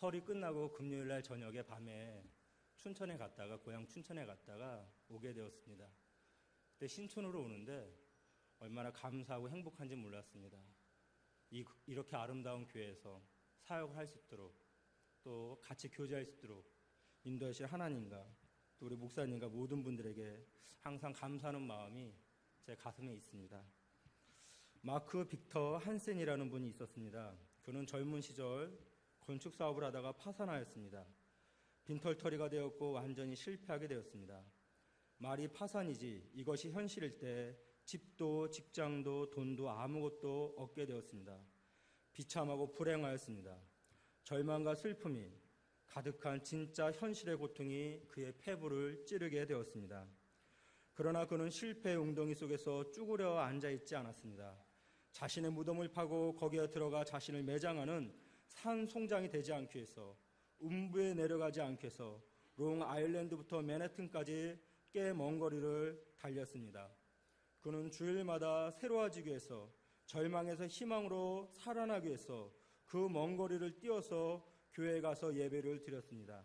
설이 끝나고 금요일 날 저녁에 밤에 고향 춘천에 갔다가 오게 되었습니다. 그때 신촌으로 오는데 얼마나 감사하고 행복한지 몰랐습니다. 이렇게 아름다운 교회에서 사역을 할 수 있도록 또 같이 교제할 수 있도록 인도하실 하나님과 또 우리 목사님과 모든 분들에게 항상 감사하는 마음이 제 가슴에 있습니다. 마크 빅터 한센이라는 분이 있었습니다. 그는 젊은 시절 건축 사업을 하다가 파산하였습니다. 빈털터리가 되었고 완전히 실패하게 되었습니다. 말이 파산이지 이것이 현실일 때 집도 직장도 돈도 아무것도 얻게 되었습니다. 비참하고 불행하였습니다. 절망과 슬픔이 가득한 진짜 현실의 고통이 그의 폐부를 찌르게 되었습니다. 그러나 그는 실패의 웅덩이 속에서 쭈그려 앉아있지 않았습니다. 자신의 무덤을 파고 거기에 들어가 자신을 매장하는 산송장이 되지 않기 위해서 음부에 내려가지 않기 위해서 롱아일랜드부터 맨해튼까지 꽤 먼 거리를 달렸습니다. 그는 주일마다 새로워지기 위해서 절망에서 희망으로 살아나기 위해서 그 먼 거리를 뛰어서 교회에 가서 예배를 드렸습니다.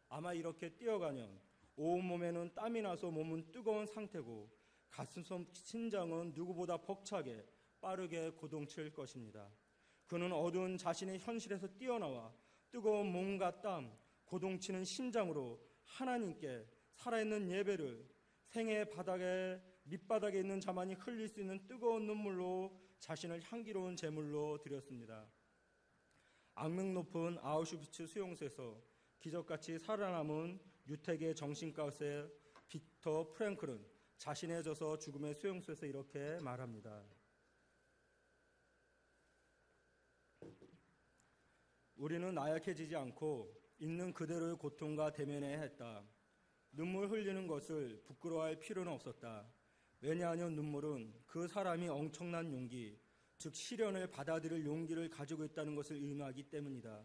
아마 이렇게 뛰어가면 온몸에는 땀이 나서 몸은 뜨거운 상태고 가슴 심장은 누구보다 벅차게 빠르게 고동칠 것입니다. 그는 어두운 자신의 현실에서 뛰어나와 뜨거운 몸과 땀, 고동치는 심장으로 하나님께 살아있는 예배를 생애 밑바닥에 있는 자만이 흘릴 수 있는 뜨거운 눈물로 자신을 향기로운 제물로 드렸습니다. 악명 높은 아우슈비츠 수용소에서 기적같이 살아남은 유택의 정신가세 빅터 프랭클은 자신의 져서 죽음의 수용소에서 이렇게 말합니다. 우리는 나약해지지 않고 있는 그대로의 고통과 대면해야 했다. 눈물 흘리는 것을 부끄러워할 필요는 없었다. 왜냐하면 눈물은 그 사람이 엄청난 용기, 즉 시련을 받아들일 용기를 가지고 있다는 것을 의미하기 때문이다.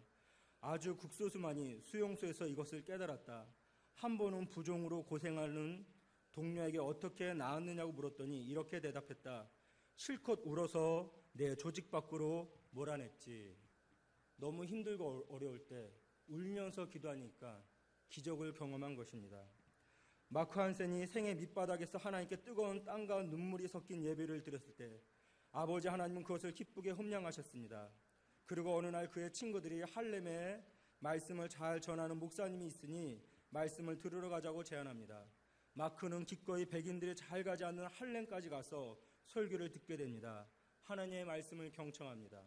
아주 극소수만이 수용소에서 이것을 깨달았다. 한 번은 부종으로 고생하는 동료에게 어떻게 나았느냐고 물었더니 이렇게 대답했다. 실컷 울어서 내 조직 밖으로 몰아냈지. 너무 힘들고 어려울 때 울면서 기도하니까 기적을 경험한 것입니다. 마크 한센이 생애 밑바닥에서 하나님께 뜨거운 땀과 눈물이 섞인 예배를 드렸을 때 아버지 하나님은 그것을 기쁘게 흠양하셨습니다. 그리고 어느 날 그의 친구들이 할렘에 말씀을 잘 전하는 목사님이 있으니 말씀을 들으러 가자고 제안합니다. 마크는 기꺼이 백인들이 잘 가지 않는 할렘까지 가서 설교를 듣게 됩니다. 하나님의 말씀을 경청합니다.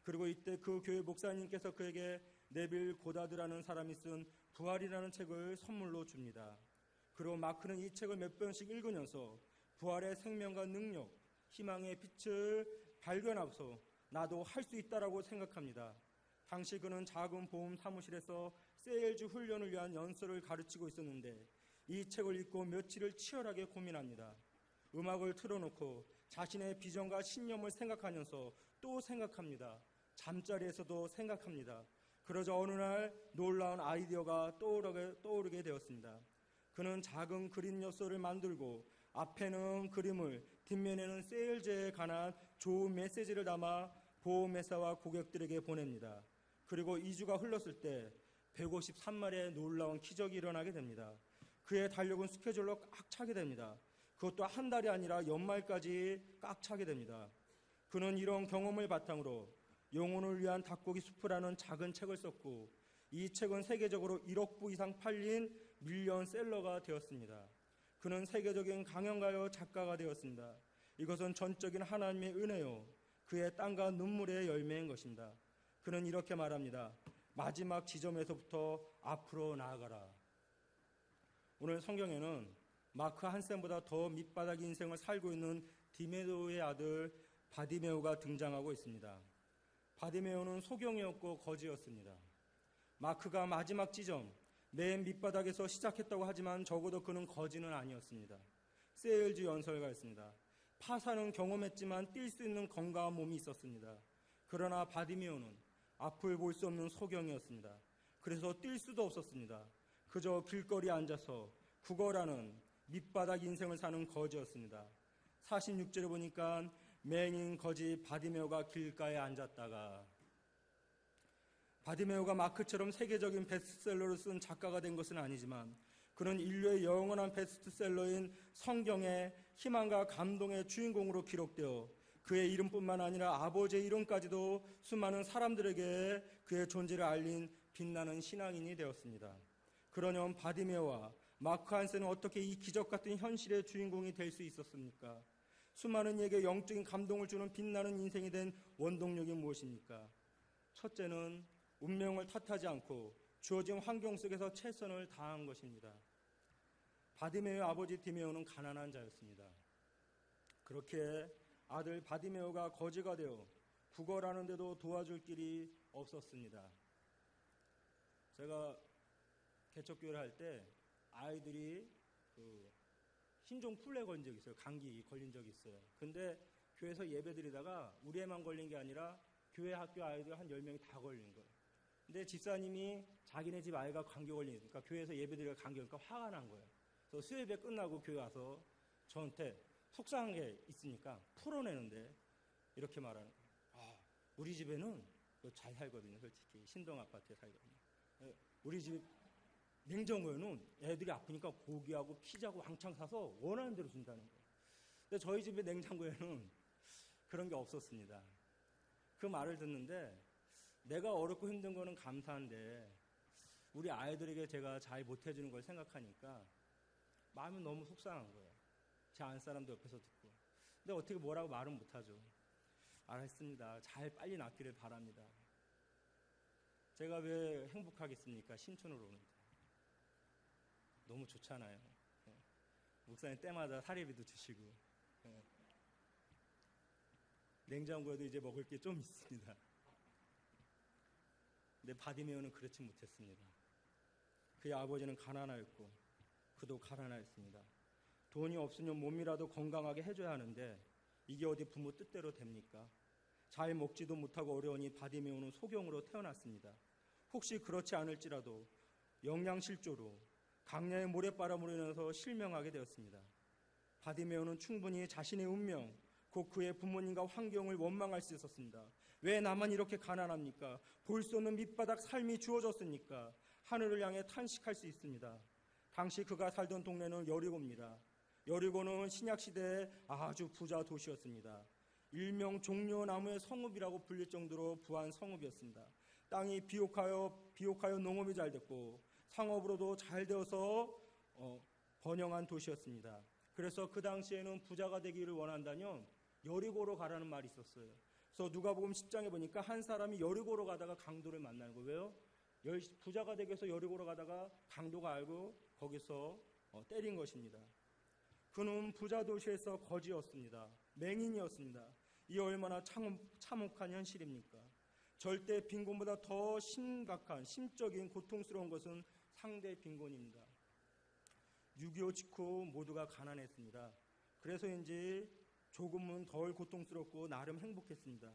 그리고 이때 그 교회 목사님께서 그에게 네빌 고다드라는 사람이 쓴 부활이라는 책을 선물로 줍니다. 그리고 마크는 이 책을 몇 번씩 읽으면서 부활의 생명과 능력, 희망의 빛을 발견하고서 나도 할 수 있다라고 생각합니다. 당시 그는 작은 보험 사무실에서 세일즈 훈련을 위한 연설을 가르치고 있었는데 이 책을 읽고 며칠을 치열하게 고민합니다. 음악을 틀어놓고 자신의 비전과 신념을 생각하면서 또 생각합니다. 잠자리에서도 생각합니다. 그러자 어느 날 놀라운 아이디어가 떠오르게 되었습니다. 그는 작은 그림 엽서를 만들고 앞에는 그림을, 뒷면에는 세일즈에 관한 좋은 메시지를 담아 보험회사와 고객들에게 보냅니다. 그리고 2주가 흘렀을 때 153마리의 놀라운 기적이 일어나게 됩니다. 그의 달력은 스케줄로 꽉 차게 됩니다. 그것도 한 달이 아니라 연말까지 꽉 차게 됩니다. 그는 이런 경험을 바탕으로 영혼을 위한 닭고기 수프라는 작은 책을 썼고 이 책은 세계적으로 1억 부 이상 팔린 밀리언셀러가 되었습니다. 그는 세계적인 강연가요 작가가 되었습니다. 이것은 전적인 하나님의 은혜요 그의 땀과 눈물의 열매인 것입니다. 그는 이렇게 말합니다. 마지막 지점에서부터 앞으로 나아가라. 오늘 성경에는 마크 한센보다 더 밑바닥 인생을 살고 있는 디메도의 아들 바디메오가 등장하고 있습니다. 바디메오는 소경이었고 거지였습니다. 마크가 마지막 지점, 맨 밑바닥에서 시작했다고 하지만 적어도 그는 거지는 아니었습니다. 세일즈 연설가였습니다. 파산은 경험했지만 뛸 수 있는 건강한 몸이 있었습니다. 그러나 바디메오는 앞을 볼 수 없는 소경이었습니다. 그래서 뛸 수도 없었습니다. 그저 길거리에 앉아서 국어라는 밑바닥 인생을 사는 거지였습니다. 46절에 보니까 맹인 거지 바디메오가 길가에 앉았다가 바디메오가 마크처럼 세계적인 베스트셀러를 쓴 작가가 된 것은 아니지만 그는 인류의 영원한 베스트셀러인 성경의 희망과 감동의 주인공으로 기록되어 그의 이름뿐만 아니라 아버지의 이름까지도 수많은 사람들에게 그의 존재를 알린 빛나는 신앙인이 되었습니다. 그러면 바디메오와 마크 한센은 어떻게 이 기적 같은 현실의 주인공이 될 수 있었습니까? 수많은 이에게 영적인 감동을 주는 빛나는 인생이 된 원동력이 무엇입니까? 첫째는 운명을 탓하지 않고 주어진 환경 속에서 최선을 다한 것입니다. 바디메오의 아버지 디메오는 가난한 자였습니다. 그렇게 아들 바디메오가 거지가 되어 구걸하는데도 도와줄 길이 없었습니다. 제가 개척교회를 할 때 아이들이 신종 플레 걸린 적이 있어요. 감기 걸린 적이 있어요. 근데 교회에서 예배 드리다가 우리 애만 걸린 게 아니라 교회 학교 아이들 한 10명이 다 걸린 거예요. 근데 집사님이 자기네 집 아이가 감기 걸리니까 교회에서 예배 드리다 감기 걸리니까 화가 난 거예요. 그래서 수요예배 끝나고 교회 와서 저한테 속상한 게 있으니까 풀어내는데 이렇게 말하는 거예요. 우리 집에는 잘 살거든요. 솔직히 신동 아파트에 살거든요. 우리 집 냉장고에는 애들이 아프니까 고기하고 피자하고 왕창 사서 원하는 대로 준다는 거예요. 근데 저희 집의 냉장고에는 그런 게 없었습니다. 그 말을 듣는데 내가 어렵고 힘든 거는 감사한데 우리 아이들에게 제가 잘 못해주는 걸 생각하니까 마음이 너무 속상한 거예요. 제 안사람도 옆에서 듣고. 근데 어떻게 뭐라고 말은 못하죠. 알았습니다. 잘 빨리 낫기를 바랍니다. 제가 왜 행복하겠습니까? 신촌으로 오는데. 너무 좋잖아요. 목사님 때마다 사례비도 주시고. 냉장고에도 이제 먹을 게 좀 있습니다. 근데 바디메오는 그렇지 못했습니다. 그의 아버지는 가난하였고 그도 가난하였습니다. 돈이 없으면 몸이라도 건강하게 해줘야 하는데 이게 어디 부모 뜻대로 됩니까? 잘 먹지도 못하고 어려우니 바디메오는 소경으로 태어났습니다. 혹시 그렇지 않을지라도 영양실조로 강야의 모래바람으로 인해서 실명하게 되었습니다. 바디메오는 충분히 자신의 운명, 곧 그의 부모님과 환경을 원망할 수 있었습니다. 왜 나만 이렇게 가난합니까? 볼 수 없는 밑바닥 삶이 주어졌으니까 하늘을 향해 탄식할 수 있습니다. 당시 그가 살던 동네는 여리고입니다. 여리고는 신약시대의 아주 부자 도시였습니다. 일명 종려나무의 성읍이라고 불릴 정도로 부한 성읍이었습니다. 땅이 비옥하여 농업이 잘 됐고 상업으로도 잘 되어서 번영한 도시였습니다. 그래서 그 당시에는 부자가 되기를 원한다면 여리고로 가라는 말이 있었어요. 그래서 누가복음 10장에 보니까 한 사람이 여리고로 가다가 강도를 만나는 거예요. 부자가 되기 위해서 여리고로 가다가 강도가 알고 거기서 때린 것입니다. 그는 부자 도시에서 거지였습니다. 맹인이었습니다. 이 얼마나 참혹한 현실입니까? 절대 빈곤보다 더 심각한 심적인 고통스러운 것은 상대 빈곤입니다. 6.25 직후 모두가 가난했습니다. 그래서인지 조금은 덜 고통스럽고 나름 행복했습니다.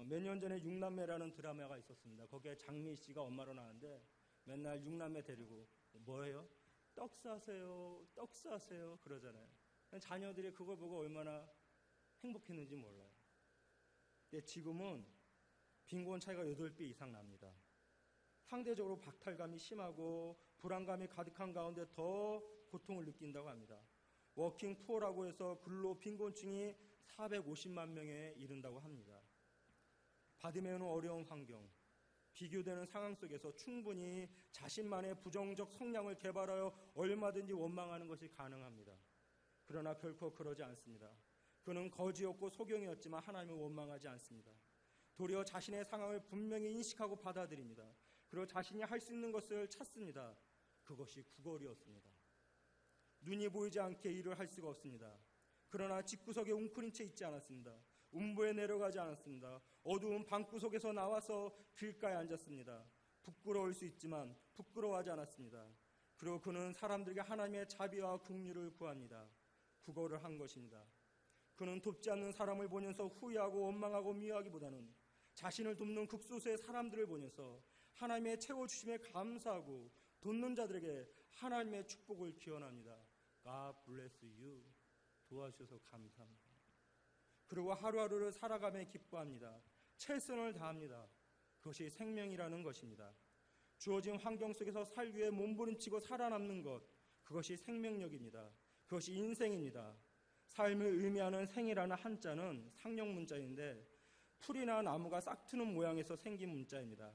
몇 년 전에 육남매라는 드라마가 있었습니다. 거기에 장미 씨가 엄마로 나왔는데 맨날 육남매 데리고 뭐예요? 떡 사세요, 떡 사세요 그러잖아요. 자녀들이 그걸 보고 얼마나 행복했는지 몰라요. 근데 지금은 빈곤 차이가 8배 이상 납니다. 상대적으로 박탈감이 심하고 불안감이 가득한 가운데 더 고통을 느낀다고 합니다. 워킹 푸어라고 해서 근로 빈곤층이 450만 명에 이른다고 합니다. 바디메오는 어려운 환경, 비교되는 상황 속에서 충분히 자신만의 부정적 성향을 개발하여 얼마든지 원망하는 것이 가능합니다. 그러나 결코 그러지 않습니다. 그는 거지였고 소경이었지만 하나님을 원망하지 않습니다. 도리어 자신의 상황을 분명히 인식하고 받아들입니다. 그리고 자신이 할 수 있는 것을 찾습니다. 그것이 구걸이었습니다. 눈이 보이지 않게 일을 할 수가 없습니다. 그러나 집구석에 웅크린 채 있지 않았습니다. 음부에 내려가지 않았습니다. 어두운 방구석에서 나와서 길가에 앉았습니다. 부끄러울 수 있지만 부끄러워하지 않았습니다. 그리고 그는 사람들에게 하나님의 자비와 긍휼을 구합니다. 구걸을 한 것입니다. 그는 돕지 않는 사람을 보면서 후회하고 원망하고 미워하기보다는 자신을 돕는 극소수의 사람들을 보면서 하나님의 채워주심에 감사하고 돕는 자들에게 하나님의 축복을 기원합니다. God bless you. 도와주셔서 감사합니다. 그리고 하루하루를 살아가며 기뻐합니다. 최선을 다합니다. 그것이 생명이라는 것입니다. 주어진 환경 속에서 살기 위해 몸부림치고 살아남는 것, 그것이 생명력입니다. 그것이 인생입니다. 삶을 의미하는 생이라는 한자는 상형 문자인데 풀이나 나무가 싹트는 모양에서 생긴 문자입니다.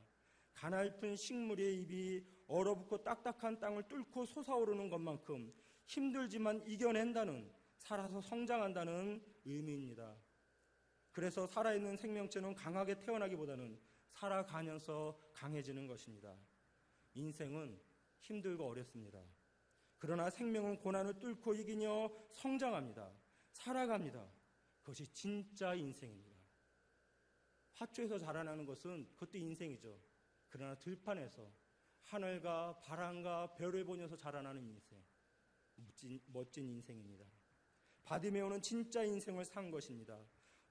가냘픈 식물의 잎이 얼어붙고 딱딱한 땅을 뚫고 솟아오르는 것만큼 힘들지만 이겨낸다는, 살아서 성장한다는 의미입니다. 그래서 살아있는 생명체는 강하게 태어나기보다는 살아가면서 강해지는 것입니다. 인생은 힘들고 어렵습니다. 그러나 생명은 고난을 뚫고 이기며 성장합니다. 살아갑니다. 그것이 진짜 인생입니다. 화초에서 자라나는 것은 그것도 인생이죠. 그러나 들판에서 하늘과 바람과 별을 보면서 자라나는 인생, 멋진 인생입니다. 바디메오는 진짜 인생을 산 것입니다.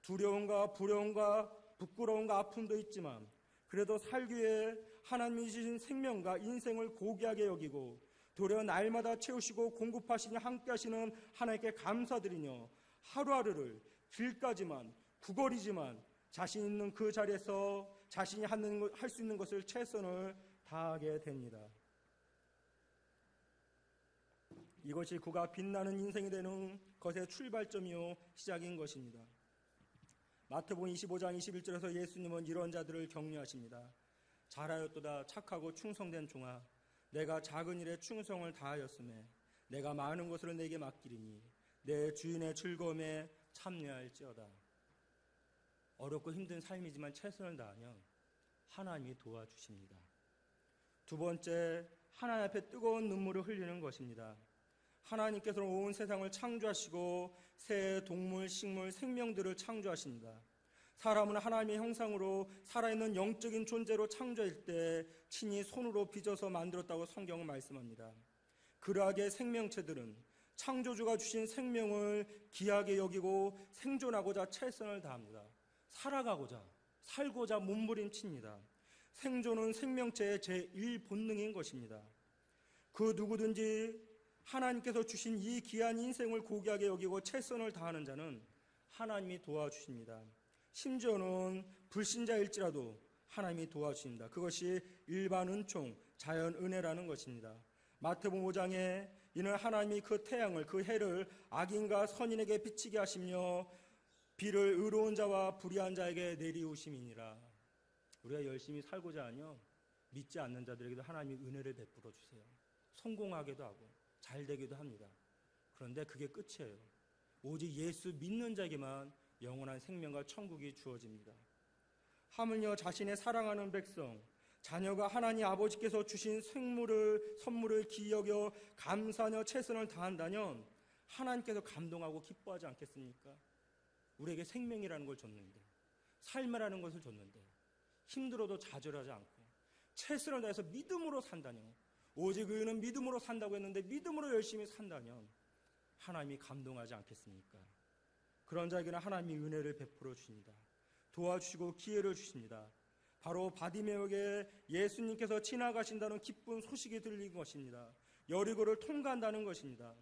두려움과 불행과 부끄러움과 아픔도 있지만 그래도 살기 위해 하나님이 주신 생명과 인생을 고귀하게 여기고 도리어 날마다 채우시고 공급하시니 함께 하시는 하나님께 감사드리며 하루하루를 길까지만 구걸이지만 자신 있는 그 자리에서 자신이 할 수 있는 것을 최선을 다하게 됩니다. 이것이 그가 빛나는 인생이 되는 것의 출발점이요 시작인 것입니다. 마태복음 25장 21절에서 예수님은 이런 자들을 격려하십니다. 잘하였도다 착하고 충성된 종아, 내가 작은 일에 충성을 다하였으매 내가 많은 것을 내게 맡기리니 내 주인의 즐거움에 참여할지어다. 어렵고 힘든 삶이지만 최선을 다하면 하나님이 도와주십니다. 두 번째, 하나님 앞에 뜨거운 눈물을 흘리는 것입니다. 하나님께서는 온 세상을 창조하시고 새, 동물, 식물, 생명들을 창조하십니다. 사람은 하나님의 형상으로 살아있는 영적인 존재로 창조할 때 친히 손으로 빚어서 만들었다고 성경은 말씀합니다. 그러하게 생명체들은 창조주가 주신 생명을 귀하게 여기고 생존하고자 최선을 다합니다. 살아가고자, 살고자 몸부림칩니다. 생존은 생명체의 제1본능인 것입니다. 그 누구든지 하나님께서 주신 이 귀한 인생을 고귀하게 여기고 최선을 다하는 자는 하나님이 도와주십니다. 심지어는 불신자일지라도 하나님이 도와주십니다. 그것이 일반 은총, 자연 은혜라는 것입니다. 마태복음 5장에 이는 하나님이 그 태양을, 그 해를 악인과 선인에게 비치게 하시며 비를 의로운 자와 불의한 자에게 내리우심이니라. 우리가 열심히 살고자 하며 믿지 않는 자들에게도 하나님이 은혜를 베풀어 주세요. 성공하게도 하고 잘 되기도 합니다. 그런데 그게 끝이에요. 오직 예수 믿는 자에게만 영원한 생명과 천국이 주어집니다. 하물며 자신의 사랑하는 백성, 자녀가 하나님 아버지께서 주신 선물을 귀히 여겨 감사하며 최선을 다한다면 하나님께서 감동하고 기뻐하지 않겠습니까? 우리에게 생명이라는 걸 줬는데, 삶이라는 것을 줬는데 힘들어도 좌절하지 않고 최선을 다해서 믿음으로 산다면, 오직 의인은 믿음으로 산다고 했는데 믿음으로 열심히 산다면 하나님이 감동하지 않겠습니까? 그런 자에게는 하나님이 은혜를 베풀어 주십니다. 도와주시고 기회를 주십니다. 바로 바디메오에게 예수님께서 지나가신다는 기쁜 소식이 들린 것입니다. 여리고를 통과한다는 것입니다.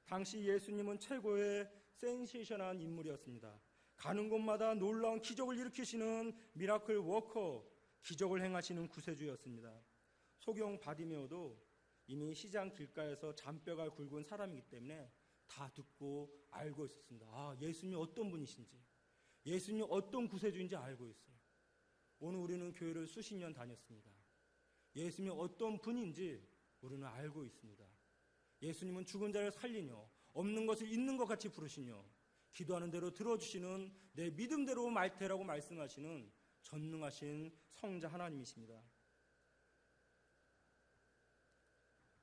당시 예수님은 최고의 센세이션한 인물이었습니다. 가는 곳마다 놀라운 기적을 일으키시는 미라클 워커, 기적을 행하시는 구세주였습니다. 소경 바디메오도 이미 시장 길가에서 잔뼈가 굵은 사람이기 때문에 다 듣고 알고 있었습니다. 아, 예수님이 어떤 분이신지, 예수님이 어떤 구세주인지 알고 있어요. 오늘 우리는 교회를 수십 년 다녔습니다. 예수님이 어떤 분인지 우리는 알고 있습니다. 예수님은 죽은 자를 살리며 없는 것을 있는 것 같이 부르시며 기도하는 대로 들어주시는 내 믿음대로 말테라고 말씀하시는 전능하신 성자 하나님이십니다.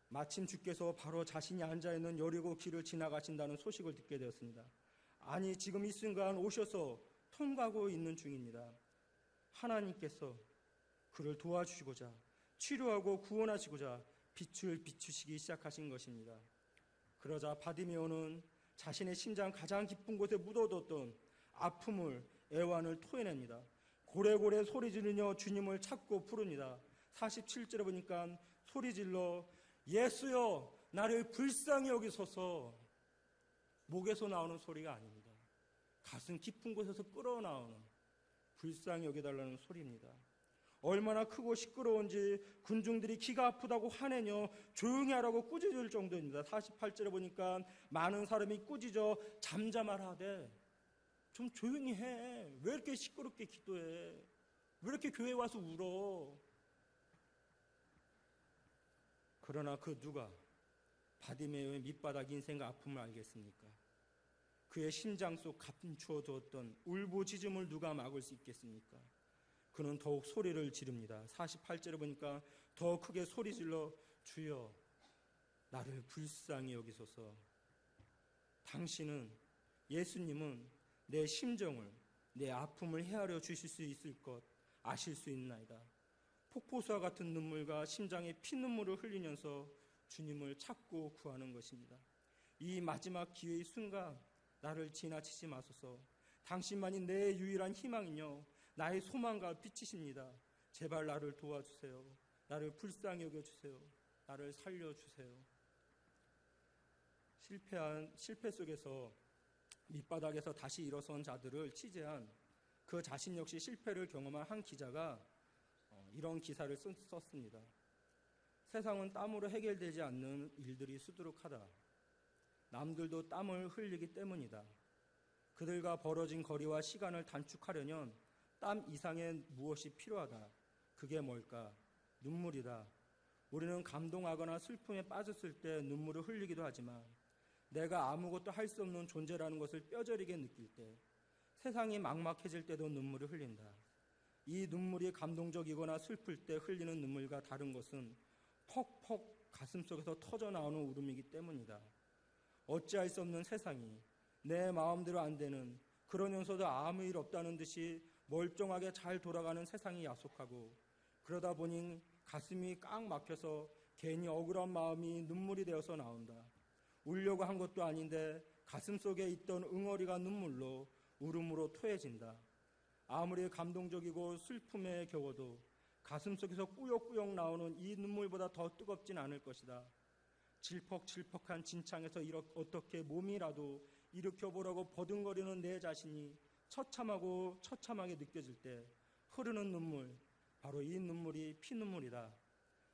마침 주께서 바로 자신이 앉아있는 여리고 길을 지나가신다는 소식을 듣게 되었습니다. 아니, 지금 이 순간 오셔서 통과하고 있는 중입니다. 하나님께서 그를 도와주시고자, 치료하고 구원하시고자 빛을 비추시기 시작하신 것입니다. 그러자 바디메오는 자신의 심장 가장 깊은 곳에 묻어뒀던 아픔을, 애환을 토해냅니다. 고래고래 소리 지르며 주님을 찾고 부릅니다. 47절에 보니까 소리 질러 예수여 나를 불쌍히 여기소서. 목에서 나오는 소리가 아닙니다. 가슴 깊은 곳에서 끌어나오는 불쌍히 여겨달라는 소리입니다. 얼마나 크고 시끄러운지 군중들이 귀가 아프다고 화내며 조용히 하라고 꾸짖을 정도입니다. 48절에 보니까 많은 사람이 꾸짖어 잠잠하라되 좀 조용히 해. 왜 이렇게 시끄럽게 기도해? 왜 이렇게 교회 와서 울어? 그러나 그 누가 바디메오의 밑바닥 인생과 아픔을 알겠습니까? 그의 심장 속 감추어 두었던 울부짖음을 누가 막을 수 있겠습니까? 그는 더욱 소리를 지릅니다. 48절에 보니까 더 크게 소리질러 주여 나를 불쌍히 여기소서. 당신은 예수님은 내 심정을 내 아픔을 헤아려 주실 수 있을 것 아실 수 있나이다. 폭포수와 같은 눈물과 심장에 피눈물을 흘리면서 주님을 찾고 구하는 것입니다. 이 마지막 기회의 순간 나를 지나치지 마소서. 당신만이 내 유일한 희망이며 나의 소망과 빛이십니다. 제발 나를 도와주세요. 나를 불쌍히 여겨주세요. 나를 살려주세요. 실패 속에서 밑바닥에서 다시 일어선 자들을 취재한 그 자신 역시 실패를 경험한 한 기자가 이런 기사를 썼습니다. 세상은 땀으로 해결되지 않는 일들이 수두룩하다. 남들도 땀을 흘리기 때문이다. 그들과 벌어진 거리와 시간을 단축하려면 땀 이상의 무엇이 필요하다. 그게 뭘까? 눈물이다. 우리는 감동하거나 슬픔에 빠졌을 때 눈물을 흘리기도 하지만 내가 아무것도 할 수 없는 존재라는 것을 뼈저리게 느낄 때, 세상이 막막해질 때도 눈물을 흘린다. 이 눈물이 감동적이거나 슬플 때 흘리는 눈물과 다른 것은 퍽퍽 가슴속에서 터져나오는 울음이기 때문이다. 어찌할 수 없는 세상이 내 마음대로 안 되는, 그러면서도 아무 일 없다는 듯이 멀쩡하게 잘 돌아가는 세상이 야속하고, 그러다 보니 가슴이 꽉 막혀서 괜히 억울한 마음이 눈물이 되어서 나온다. 울려고 한 것도 아닌데 가슴속에 있던 응어리가 눈물로 울음으로 토해진다. 아무리 감동적이고 슬픔에 겨워도 가슴속에서 꾸역꾸역 나오는 이 눈물보다 더 뜨겁진 않을 것이다. 질퍽질퍽한 진창에서 어떻게 몸이라도 일으켜보라고 버둥거리는 내 자신이 처참하게 느껴질 때 흐르는 눈물, 바로 이 눈물이 피눈물이다.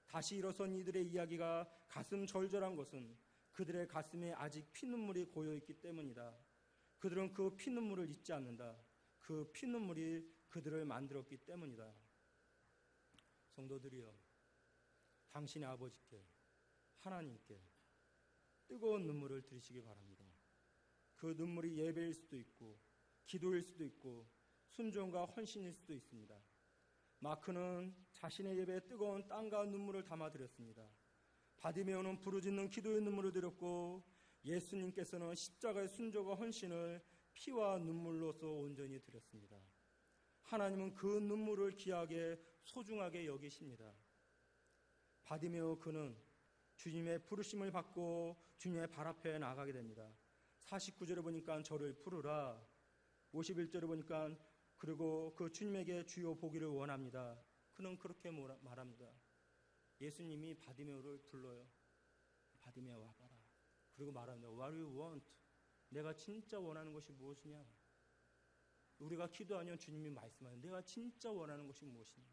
다시 일어선 이들의 이야기가 가슴 절절한 것은 그들의 가슴에 아직 피눈물이 고여있기 때문이다. 그들은 그 피눈물을 잊지 않는다. 그 피눈물이 그들을 만들었기 때문이다. 성도들이여, 당신의 아버지께, 하나님께 뜨거운 눈물을 들이시기 바랍니다. 그 눈물이 예배일 수도 있고 기도일 수도 있고 순종과 헌신일 수도 있습니다. 마크는 자신의 예배에 뜨거운 땀과 눈물을 담아드렸습니다. 바디메오는 부르짖는 기도의 눈물을 드렸고, 예수님께서는 십자가의 순종과 헌신을 피와 눈물로서 온전히 드렸습니다. 하나님은 그 눈물을 귀하게 소중하게 여기십니다. 바디메오 그는 주님의 부르심을 받고 주님의 발 앞에 나가게 됩니다. 49절에 보니까 저를 부르라. 51절에 보니까 그리고 그 주님에게 주여 보기를 원합니다. 그는 그렇게 말합니다. 예수님이 바디메오를 불러요. 바디메오 와봐라. 그리고 말합니다. What do you want? 내가 진짜 원하는 것이 무엇이냐? 우리가 기도하면 주님이 말씀하세요. 내가 진짜 원하는 것이 무엇이냐?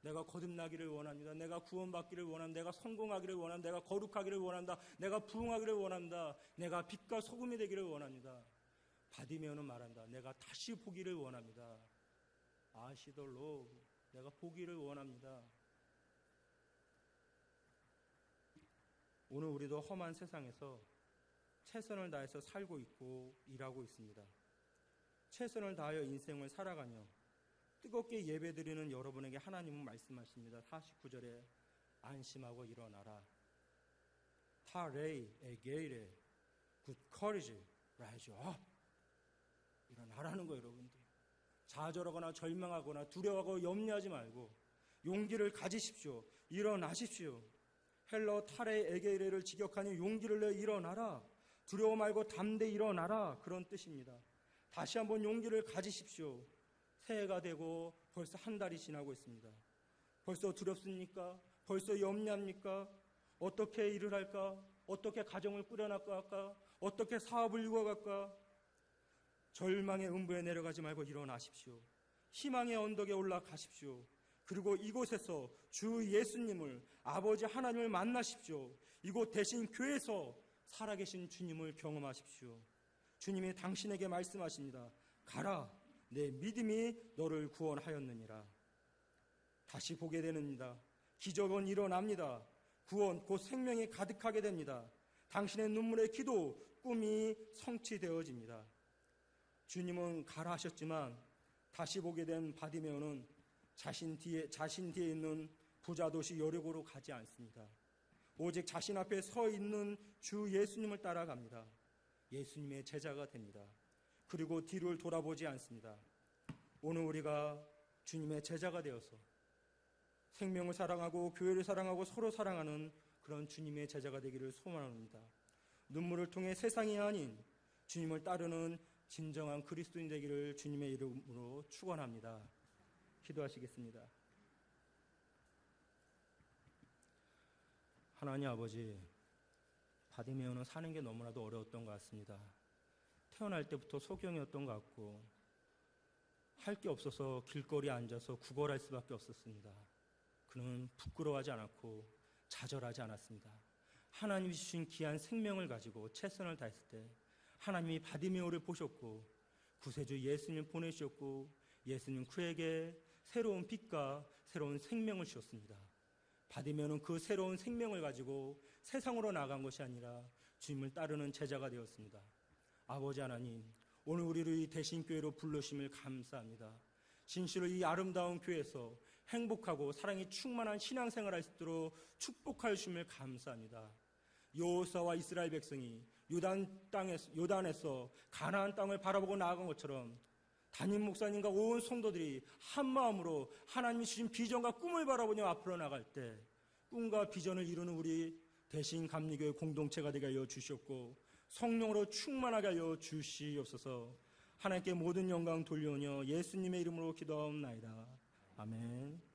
내가 거듭나기를 원합니다. 내가 구원받기를 원합니다. 내가 성공하기를 원합니다. 내가 거룩하기를 원한다. 내가 부흥하기를 원한다. 내가 빛과 소금이 되기를 원합니다. 바디메오는 말한다. 내가 다시 보기를 원합니다. 아시돌로 내가 보기를 원합니다. 오늘 우리도 험한 세상에서 최선을 다해서 살고 있고 일하고 있습니다. 최선을 다하여 인생을 살아가며 뜨겁게 예배드리는 여러분에게 하나님은 말씀하십니다. 49절에 안심하고 일어나라. 타레이 에게이레 굿 커리지 라이즈 업. 일어나라는 거예요, 여러분들. 좌절하거나 절망하거나 두려워하고 염려하지 말고 용기를 가지십시오. 일어나십시오. 헬러 타레 에게이레를 직역하니 용기를 내 일어나라. 두려워 말고 담대히 일어나라. 그런 뜻입니다. 다시 한번 용기를 가지십시오. 새해가 되고 벌써 한 달이 지나고 있습니다. 벌써 두렵습니까? 벌써 염려합니까? 어떻게 일을 할까? 어떻게 가정을 꾸려나갈까? 어떻게 사업을 이루어갈까? 절망의 음부에 내려가지 말고 일어나십시오. 희망의 언덕에 올라가십시오. 그리고 이곳에서 주 예수님을, 아버지 하나님을 만나십시오. 이곳 대신 교회에서 살아계신 주님을 경험하십시오. 주님이 당신에게 말씀하십니다. 가라, 내 믿음이 너를 구원하였느니라. 다시 보게 되는다. 기적은 일어납니다. 구원, 곧 생명이 가득하게 됩니다. 당신의 눈물의 기도, 꿈이 성취되어집니다. 주님은 가라 하셨지만 다시 보게 된 바디메오는 자신 뒤에 있는 부자 도시 여리고로 가지 않습니다. 오직 자신 앞에 서 있는 주 예수님을 따라갑니다. 예수님의 제자가 됩니다. 그리고 뒤를 돌아보지 않습니다. 오늘 우리가 주님의 제자가 되어서 생명을 사랑하고 교회를 사랑하고 서로 사랑하는 그런 주님의 제자가 되기를 소원합니다. 눈물을 통해 세상이 아닌 주님을 따르는 진정한 그리스도인 되기를 주님의 이름으로 축원합니다. 기도하시겠습니다. 하나님 아버지, 바디메오는 사는 게 너무나도 어려웠던 것 같습니다. 태어날 때부터 소경이었던 것 같고 할 게 없어서 길거리에 앉아서 구걸할 수밖에 없었습니다. 그는 부끄러워하지 않았고 좌절하지 않았습니다. 하나님이 주신 귀한 생명을 가지고 최선을 다했을 때 하나님이 바디메오를 보셨고 구세주 예수님을 보내주셨고 예수님 그에게 새로운 빛과 새로운 생명을 주셨습니다. 바디메오는 그 새로운 생명을 가지고 세상으로 나간 것이 아니라 주님을 따르는 제자가 되었습니다. 아버지 하나님, 오늘 우리를 이 대신교회로 불러주심을 감사합니다. 진실로 이 아름다운 교회에서 행복하고 사랑이 충만한 신앙생활을 할 수 있도록 축복하여 주심을 감사합니다. 여호수아와 이스라엘 백성이 요단에서 가나안 땅을 바라보고 나아간 것처럼 담임 목사님과 온 성도들이 한 마음으로 하나님이 주신 비전과 꿈을 바라보며 앞으로 나갈 때 꿈과 비전을 이루는 우리 대신 감리교회 공동체가 되게 하여 주시옵고 성령으로 충만하게 하여 주시옵소서. 하나님께 모든 영광 돌려오며 예수님의 이름으로 기도하옵나이다. 아멘.